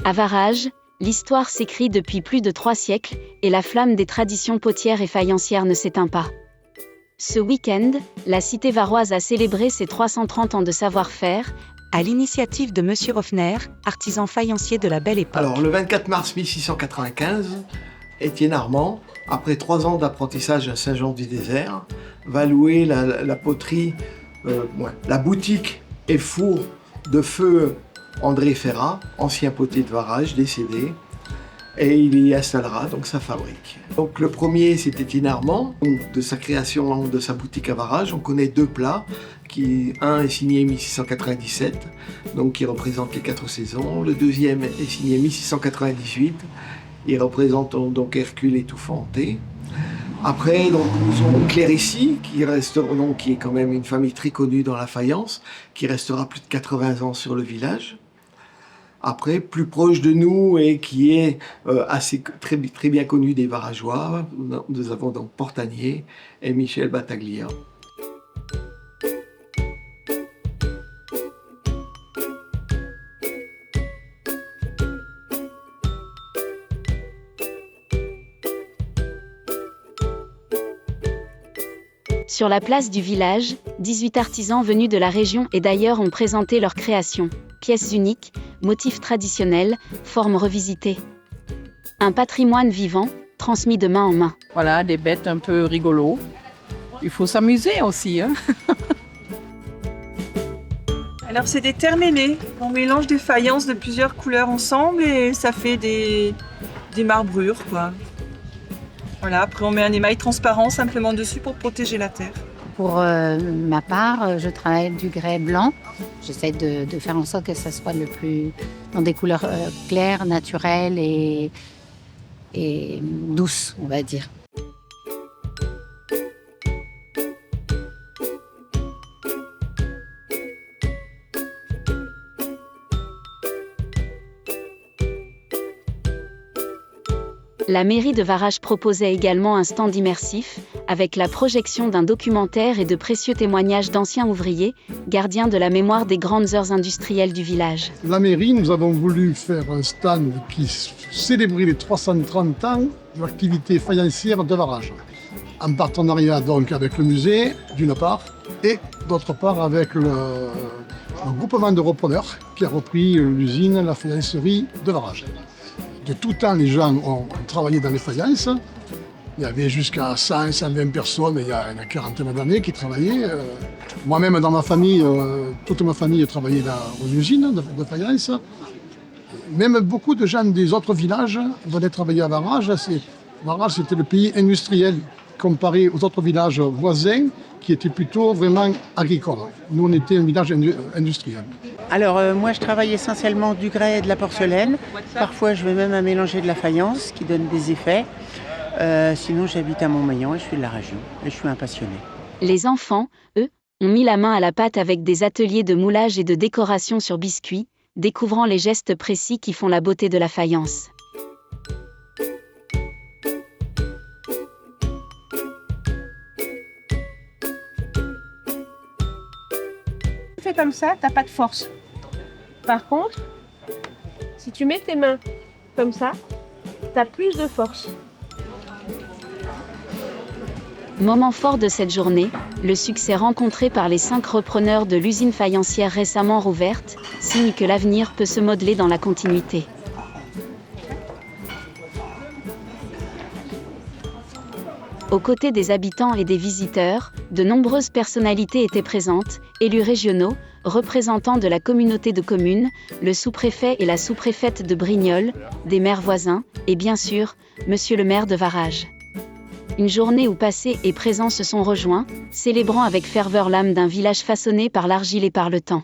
À Varage, l'histoire s'écrit depuis plus de 3 siècles, et la flamme des traditions potières et faïencières ne s'éteint pas. Ce week-end, la cité varoise a célébré ses 330 ans de savoir-faire, à l'initiative de Monsieur Hoffner, artisan faïencier de la Belle Époque. Alors, le 24 mars 1695, Étienne Armand, après 3 ans d'apprentissage à Saint-Jean-du-Désert, va louer la poterie, la boutique et four de feu André Ferrat, ancien potier de Varage, décédé, et il y installera donc sa fabrique. Donc le premier, c'est Étienne Armand. De sa création de sa boutique à Varage, on connaît 2 plats. Un est signé 1697, donc qui représente les 4 saisons. Le deuxième est signé 1698, il représente donc Hercule étouffanté. Après, donc, nous avons Clérici, qui est quand même une famille très connue dans la faïence, qui restera plus de 80 ans sur le village. Après, plus proche de nous et qui est très bien connu des Varageois, nous avons donc Portanier et Michel Battaglia. Sur la place du village, 18 artisans venus de la région et d'ailleurs ont présenté leurs créations. Pièces uniques, motifs traditionnels, formes revisitées. Un patrimoine vivant, transmis de main en main. Voilà, des bêtes un peu rigolos. Il faut s'amuser aussi, hein. Alors c'est des terres mêlées. On mélange des faïences de plusieurs couleurs ensemble et ça fait des marbrures, quoi. Voilà, après on met un émail transparent simplement dessus pour protéger la terre. Pour ma part, je travaille du grès blanc. J'essaie de faire en sorte que ça soit dans des couleurs claires, naturelles et douces, on va dire. La mairie de Varage proposait également un stand immersif, avec la projection d'un documentaire et de précieux témoignages d'anciens ouvriers, gardiens de la mémoire des grandes heures industrielles du village. La mairie, nous avons voulu faire un stand qui célébrait les 330 ans de l'activité faïencière de Varage. En partenariat donc avec le musée, d'une part, et d'autre part avec le groupement de repreneurs qui a repris l'usine, la faïencerie de Varage. De tout temps, les gens ont travaillé dans les faïences. Il y avait jusqu'à 100, 120 personnes il y a une quarantaine d'années qui travaillaient. Moi-même, dans ma famille, toute ma famille travaillait aux usines de faïence. Même beaucoup de gens des autres villages venaient travailler à Varage. Varage, c'était le pays industriel comparé aux autres villages voisins qui étaient plutôt vraiment agricoles. Nous, on était un village industriel. Alors moi je travaille essentiellement du grès et de la porcelaine. Parfois je vais même mélanger de la faïence qui donne des effets. Sinon j'habite à Montmaillon et je suis de la région et je suis un passionné. Les enfants, eux, ont mis la main à la pâte avec des ateliers de moulage et de décoration sur biscuits, découvrant les gestes précis qui font la beauté de la faïence. Tu fais comme ça, t'as pas de force. Par contre, si tu mets tes mains comme ça, t'as plus de force. Moment fort de cette journée, le succès rencontré par les 5 repreneurs de l'usine faïencière récemment rouverte, signe que l'avenir peut se modeler dans la continuité. Aux côtés des habitants et des visiteurs, de nombreuses personnalités étaient présentes, élus régionaux, représentants de la communauté de communes, le sous-préfet et la sous-préfète de Brignoles, des maires voisins, et bien sûr, monsieur le maire de Varage. Une journée où passé et présent se sont rejoints, célébrant avec ferveur l'âme d'un village façonné par l'argile et par le temps.